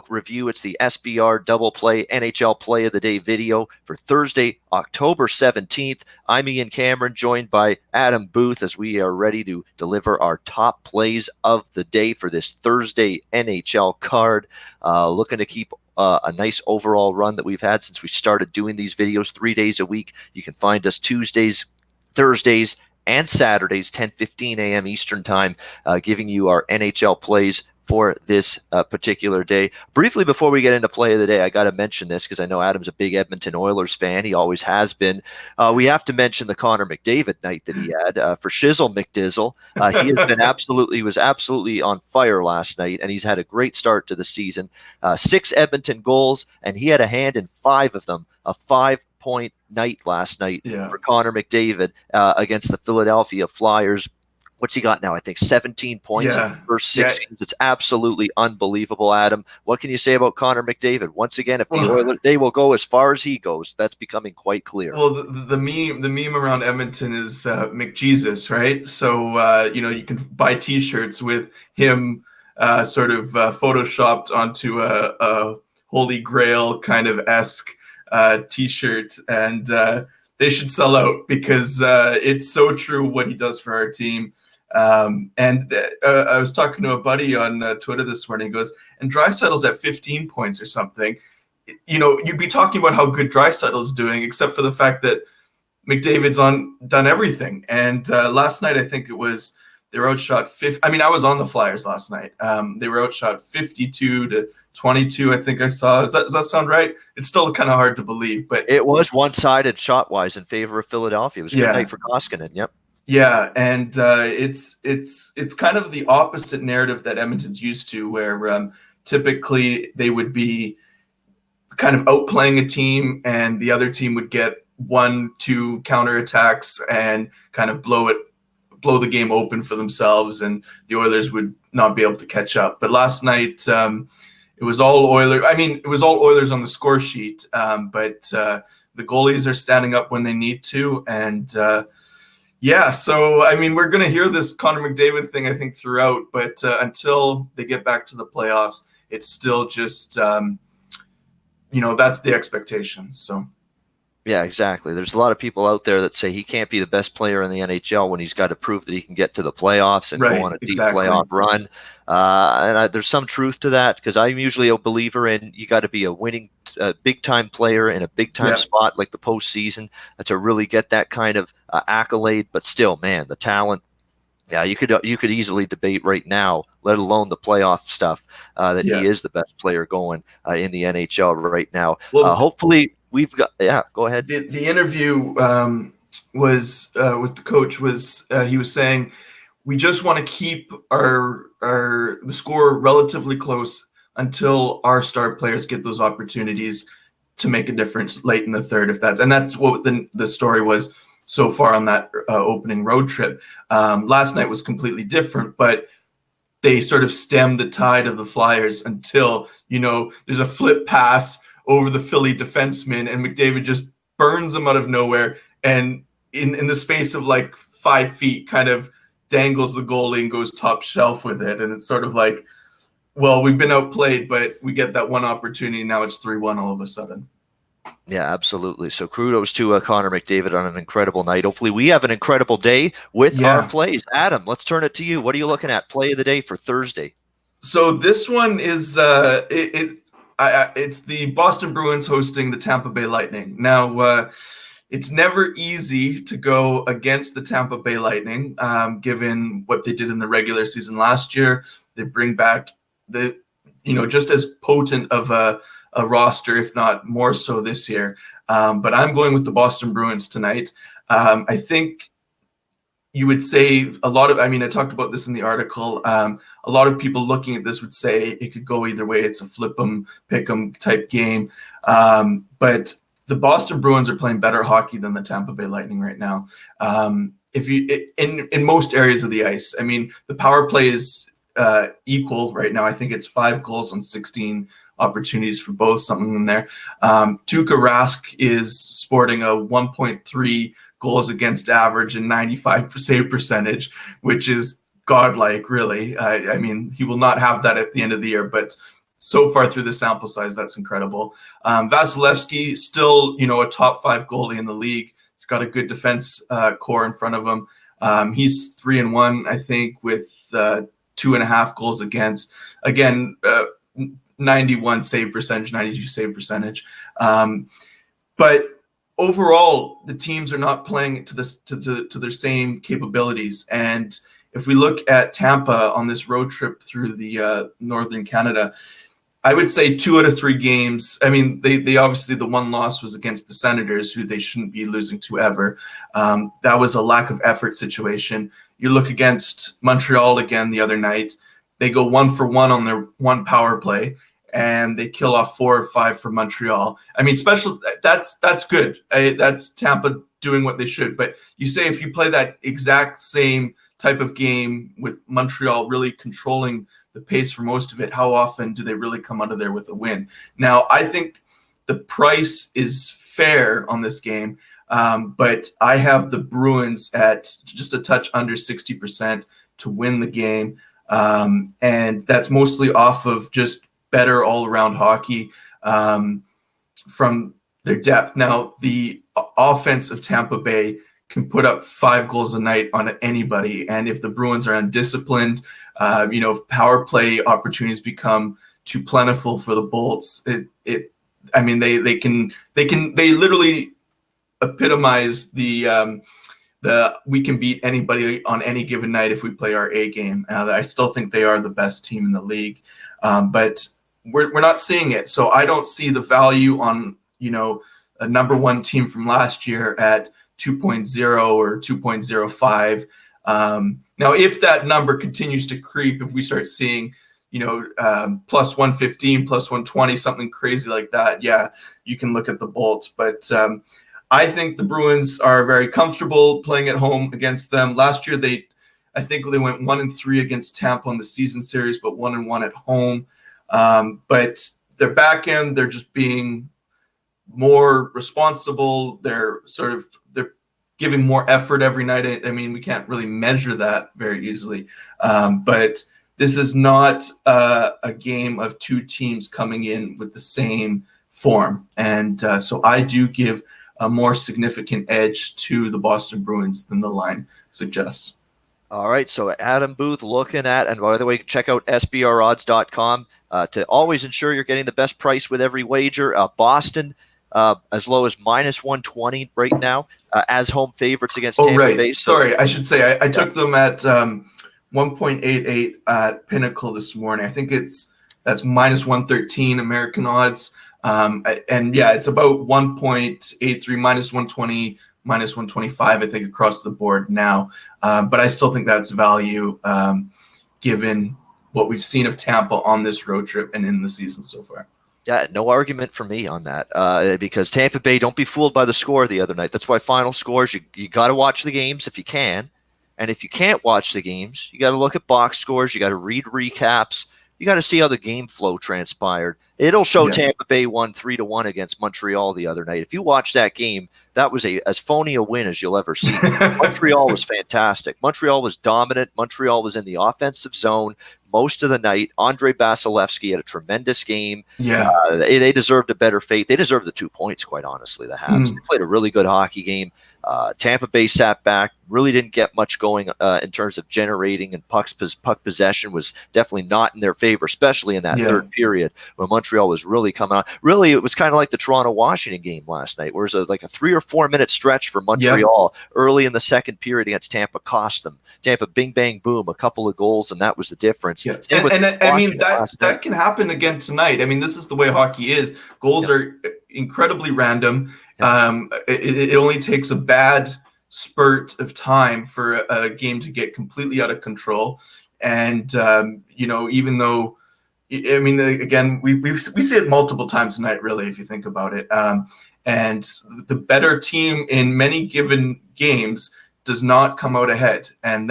review. It's the SBR Double Play NHL Play of the Day video for Thursday, October 17th. I'm Ian Cameron, joined by Adam Boothe, as we are ready to deliver our top plays of the day for this Thursday NHL card. Looking to keep a nice overall run that we've had since we started doing these videos 3 days a week. You can find us Tuesdays, Thursdays, and Saturdays, 10:15 a.m. Eastern Time, giving you our NHL plays for this particular day. Briefly, before we get into play of the day, I got to mention this because I know Adam's a big Edmonton Oilers fan. He always has been. We have to mention the Connor McDavid night that he had for Shizzle McDizzle. He has been was absolutely on fire last night, and he's had a great start to the season. 6 Edmonton goals, and he had a hand in 5 of them. A 5-point night last night for Connor McDavid against the Philadelphia Flyers. What's he got now? I think 17 points in the first 6 games. It's absolutely unbelievable, Adam. What can you say about Connor McDavid? Once again, if the Oilers, they will go as far as he goes. That's becoming quite clear. Well, the meme around Edmonton is McJesus, right? So you can buy T-shirts with him sort of photoshopped onto a Holy Grail kind of esque T-shirt, and they should sell out because it's so true what he does for our team. And I was talking to a buddy on Twitter this morning. He goes, and Draisaitl's at 15 points or something. You know, you'd be talking about how good Draisaitl's doing, except for the fact that McDavid's done everything. And last night, I think it was, they were outshot 50. I mean, I was on the Flyers last night. They were outshot 52-22, I think I saw. Does that sound right? It's still kind of hard to believe, but it was one-sided shot-wise in favor of Philadelphia. It was a good night for Koskinen. Yep. Yeah, and it's kind of the opposite narrative that Edmonton's used to, where typically they would be kind of outplaying a team, and the other team would get 1-2 counterattacks and kind of blow the game open for themselves, and the Oilers would not be able to catch up. But last night, it was all Oilers. I mean, it was all Oilers on the score sheet, but the goalies are standing up when they need to, and so, I mean, we're going to hear this Connor McDavid thing, I think, throughout, but until they get back to the playoffs, it's still just, that's the expectation. So, yeah, exactly. There's a lot of people out there that say he can't be the best player in the NHL when he's got to prove that he can get to the playoffs and go on a deep playoff run. There's some truth to that, because I'm usually a believer in you got to be a winning big-time player in a big-time spot like the postseason to really get that kind of accolade. But still, man, the talent, you could easily debate right now, let alone the playoff stuff, that he is the best player going in the NHL right now. Well, hopefully we've got go ahead. The interview was with the coach was he was saying we just want to keep the score relatively close until our star players get those opportunities to make a difference late in the third, and that's what the story was so far on that opening road trip. Last night was completely different, but they sort of stemmed the tide of the Flyers until, there's a flip pass over the Philly defenseman, and McDavid just burns him out of nowhere, and in the space of like 5 feet kind of dangles the goalie and goes top shelf with it. And it's sort of like, well, we've been outplayed, but we get that one opportunity. Now it's 3-1 all of a sudden. Yeah, absolutely. So kudos to Connor McDavid on an incredible night. Hopefully we have an incredible day with our plays. Adam, let's turn it to you. What are you looking at? Play of the day for Thursday. So this one is it's the Boston Bruins hosting the Tampa Bay Lightning. Now, it's never easy to go against the Tampa Bay Lightning, given what they did in the regular season last year. They bring back just as potent of a roster, if not more so this year. But I'm going with the Boston Bruins tonight. I think you would say I talked about this in the article. A lot of people looking at this would say it could go either way. It's a flip 'em, pick 'em type game. But the Boston Bruins are playing better hockey than the Tampa Bay Lightning right now. If you in most areas of the ice, I mean, the power play is equal right now. I think it's 5 goals on 16 opportunities for both, something in there. Tuukka Rask is sporting a 1.3 goals against average and 95% save percentage, which is godlike, really. I mean, he will not have that at the end of the year, but so far through the sample size, that's incredible. Vasilevsky, still, a top 5 goalie in the league. He's got a good defense core in front of him. He's 3-1, I think, with 2.5 goals against. Again, 91 save percentage, 92 save percentage. But overall, the teams are not playing to their same capabilities. And if we look at Tampa on this road trip through the Northern Canada, I would say 2 out of 3 games. I mean, they obviously, the one loss was against the Senators, who they shouldn't be losing to ever. That was a lack of effort situation. You look against Montreal again the other night. They go 1-for-1 on their one power play, and they kill off 4 or 5 for Montreal. I mean, that's good. That's Tampa doing what they should. But you say if you play that exact same type of game with Montreal really controlling the pace for most of it, how often do they really come out of there with a win? Now, I think the price is fair on this game, but I have the Bruins at just a touch under 60% to win the game. And that's mostly off of just better all-around hockey from their depth. Now, the offense of Tampa Bay can put up 5 goals a night on anybody, and if the Bruins are undisciplined, if power play opportunities become too plentiful for the Bolts, they literally epitomize the we can beat anybody on any given night if we play our A game. I still think they are the best team in the league, but we're not seeing it. So I don't see the value on a number 1 team from last year at 2.0 or 2.05. Now, if that number continues to creep, if we start seeing, plus 115, plus 120, something crazy like that, yeah, you can look at the Bolts. But I think the Bruins are very comfortable playing at home against them. Last year, I think they went 1-3 against Tampa in the season series, but 1-1 at home. But their back end, they're just being more responsible. They're giving more effort every night. I mean, we can't really measure that very easily. But this is not a game of 2 teams coming in with the same form. And so I do give a more significant edge to the Boston Bruins than the line suggests. All right, so Adam Boothe looking at, and by the way, check out sbrodds.com to always ensure you're getting the best price with every wager. Boston, as low as minus 120 right now, as home favorites against Tampa Bay. So, sorry, I should say I took them at 1.88 at Pinnacle this morning. I think that's minus 113 American odds. And yeah, it's about 1.83, minus 120, minus 125, I think, across the board now. But I still think that's value given what we've seen of Tampa on this road trip and in the season so far. Yeah, no argument for me on that because Tampa Bay, don't be fooled by the score the other night. That's why final scores, you got to watch the games if you can. And if you can't watch the games, you got to look at box scores. You got to read recaps. You got to see how the game flow transpired. It'll show Tampa Bay won 3-1 against Montreal the other night. If you watch that game, that was as phony a win as you'll ever see. Montreal was fantastic. Montreal was dominant. Montreal was in the offensive zone most of the night. Andre Vasilevsky had a tremendous game. Yeah, they deserved a better fate. They deserved the 2 points, quite honestly, the Habs. They played a really good hockey game. Tampa Bay sat back, really didn't get much going in terms of generating, and puck possession was definitely not in their favor, especially in that third period when Montreal was really coming on. Really, it was kind of like the Toronto-Washington game last night, where it was like a 3 or 4 minute stretch for Montreal early in the second period against Tampa cost them. Tampa, bing, bang, boom, a couple of goals, and that was the difference. Yeah. And I mean, that can happen again tonight. I mean, this is the way hockey is. Goals are incredibly random. It only takes a bad spurt of time for a game to get completely out of control. And, even though, I mean, again, we see it multiple times tonight, really, if you think about it. And the better team in many given games does not come out ahead. And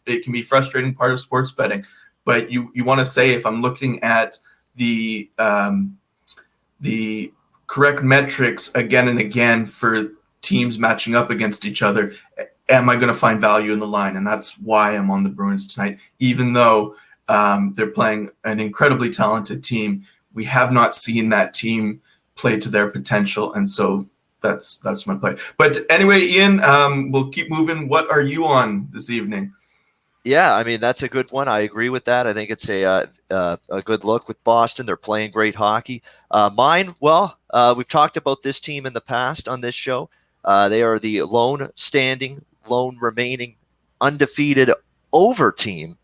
it can be frustrating part of sports betting. But you want to say, if I'm looking at the correct metrics again and again for teams matching up against each other, am I going to find value in the line? And that's why I'm on the Bruins tonight, even though They're playing an incredibly talented team. We have not seen that team play to their potential, and so that's my play. But anyway, Ian, we'll keep moving. What are you on this evening? Yeah, I mean, that's a good one. I agree with that. I think it's a good look with Boston. They're playing great hockey. Mine, well, we've talked about this team in the past on this show. They are the lone remaining undefeated over team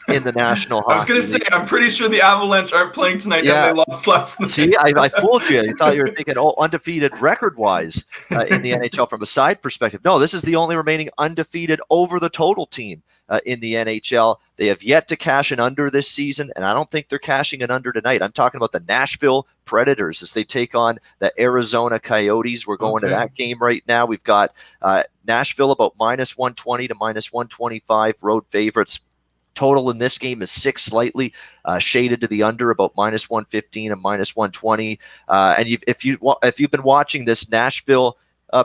in the National I was going Hockey to say, League. I'm pretty sure the Avalanche aren't playing tonight, and they lost last night. See, I fooled you. You thought you were thinking undefeated record-wise in the NHL from a side perspective. No, this is the only remaining undefeated over the total team in the NHL. They have yet to cash an under this season, and I don't think they're cashing an under tonight. I'm talking about the Nashville Predators as they take on the Arizona Coyotes. We're going to that game right now. We've got Nashville about minus 120 to minus 125, road favorites. Total in this game is 6, slightly shaded to the under, about minus 115 and minus 120. And if you've been watching this Nashville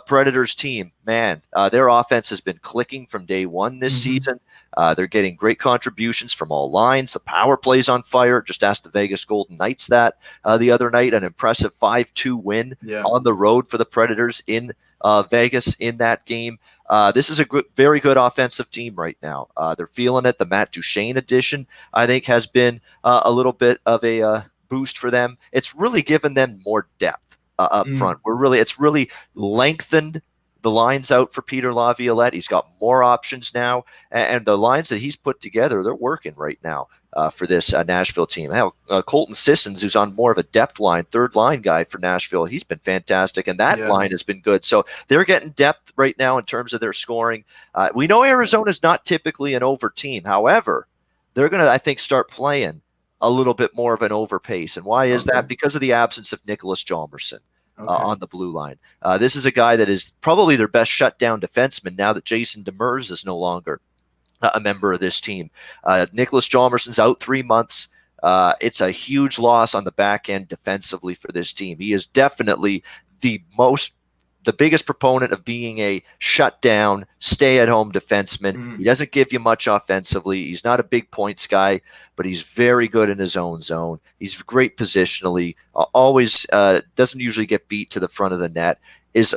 Predators team, man, their offense has been clicking from day one this season. They're getting great contributions from all lines. The power play's on fire. Just asked the Vegas Golden Knights that the other night. An impressive 5-2 win on the road for the Predators in Vegas in that game. This is a very good offensive team right now. They're feeling it. The Matt Duchene addition, I think, has been a little bit of a boost for them. It's really given them more depth up front. It's really lengthened the lines out for Peter Laviolette. He's got more options now, and the lines that he's put together, they're working right now for this Nashville team. Hell, Colton Sissons, who's on more of a depth line, third line guy for Nashville, he's been fantastic, and that line has been good. So they're getting depth right now in terms of their scoring. We know Arizona's not typically an over team. However, they're going to, I think, start playing a little bit more of an over pace. And why is that? Because of the absence of Nicholas Hjalmarsson. On the blue line. This is a guy that is probably their best shutdown defenseman now that Jason Demers is no longer a member of this team. Nicholas Hjalmarsson's out 3 months. It's a huge loss on the back end defensively for this team. He is definitely the biggest proponent of being a shutdown, stay-at-home defenseman. He doesn't give you much offensively. He's not a big points guy, but he's very good in his own zone. He's great positionally. Always doesn't usually get beat to the front of the net. Is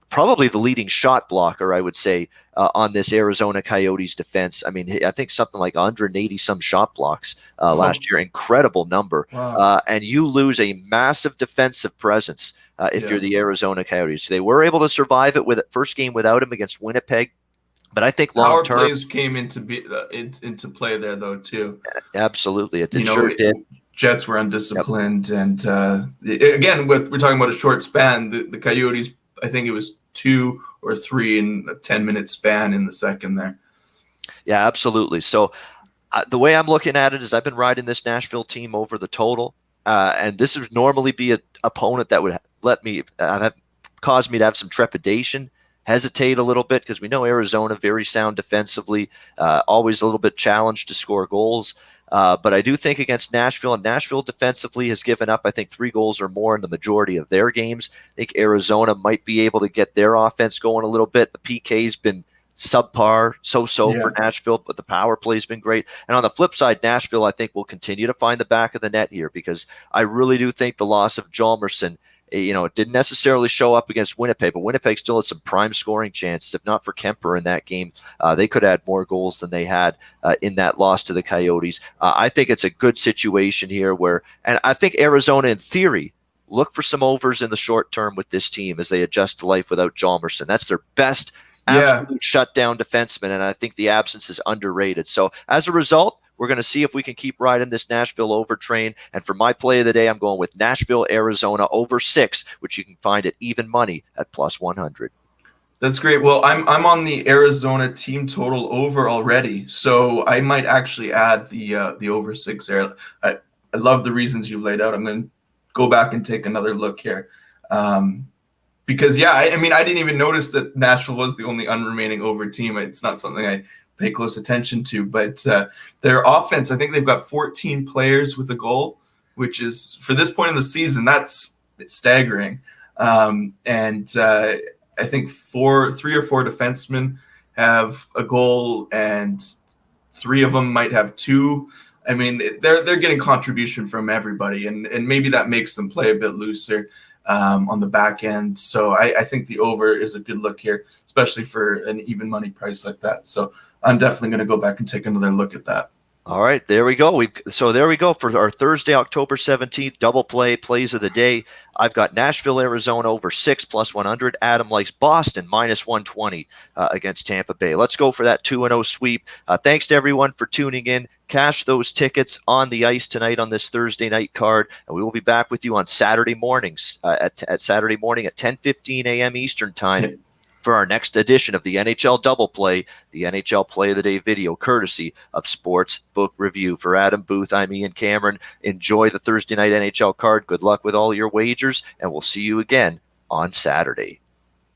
probably the leading shot blocker, I would say, on this Arizona Coyotes defense. I mean, I think something like 180 some shot blocks last year. Incredible number. Wow. And you lose a massive defensive presence if you're the Arizona Coyotes. They were able to survive it with the first game without him against Winnipeg. But I think long term, power plays came into play there though too. Absolutely, it sure did. Jets were undisciplined, and again, we're talking about a short span. The Coyotes, I think it was 2 or 3 in a 10-minute span in the second there. Yeah, absolutely. So the way I'm looking at it is I've been riding this Nashville team over the total, and this would normally be an opponent that would cause me to have some trepidation, hesitate a little bit, because we know Arizona very sound defensively, always a little bit challenged to score goals. But I do think against Nashville, and Nashville defensively has given up, I think, 3 goals or more in the majority of their games. I think Arizona might be able to get their offense going a little bit. The PK's been subpar, for Nashville, but the power play's been great. And on the flip side, Nashville, I think, will continue to find the back of the net here, because I really do think the loss of Hjalmarsson, it didn't necessarily show up against Winnipeg, but Winnipeg still had some prime scoring chances. If not for Kemper in that game, they could have had more goals than they had in that loss to the Coyotes. I think it's a good situation here and I think Arizona, in theory, look for some overs in the short term with this team as they adjust to life without Hjalmarsson. That's their best absolute shutdown defenseman, and I think the absence is underrated. So as a result, we're going to see if we can keep riding this Nashville over train. And for my play of the day, I'm going with Nashville, Arizona over 6, which you can find at even money at plus 100. That's great. Well, I'm on the Arizona team total over already, so I might actually add the over 6 there. I love the reasons you laid out. I'm going to go back and take another look here. Because, I mean, I didn't even notice that Nashville was the only unremaining over team. It's not something I pay close attention to, but their offense, I think they've got 14 players with a goal, which is, for this point in the season, that's staggering. And I think 3 or 4 defensemen have a goal, and 3 of them might have 2. I mean, they're getting contribution from everybody, and maybe that makes them play a bit looser on the back end. So I think the over is a good look here, especially for an even money price like that. So I'm definitely going to go back and take another look at that. All right, there we go. So there we go for our Thursday, October 17th double play plays of the day. I've got Nashville, Arizona over 6 plus 100. Adam likes Boston minus 120 against Tampa Bay. Let's go for that 2-0 sweep. Thanks to everyone for tuning in. Cash those tickets on the ice tonight on this Thursday night card, and we will be back with you on Saturday mornings at Saturday morning at 10:15 a.m. Eastern time. Yeah. For our next edition of the NHL Double Play, the NHL Play of the Day video, courtesy of Sportsbook Review. For Adam Boothe, I'm Ian Cameron. Enjoy the Thursday night NHL card. Good luck with all your wagers, and we'll see you again on Saturday.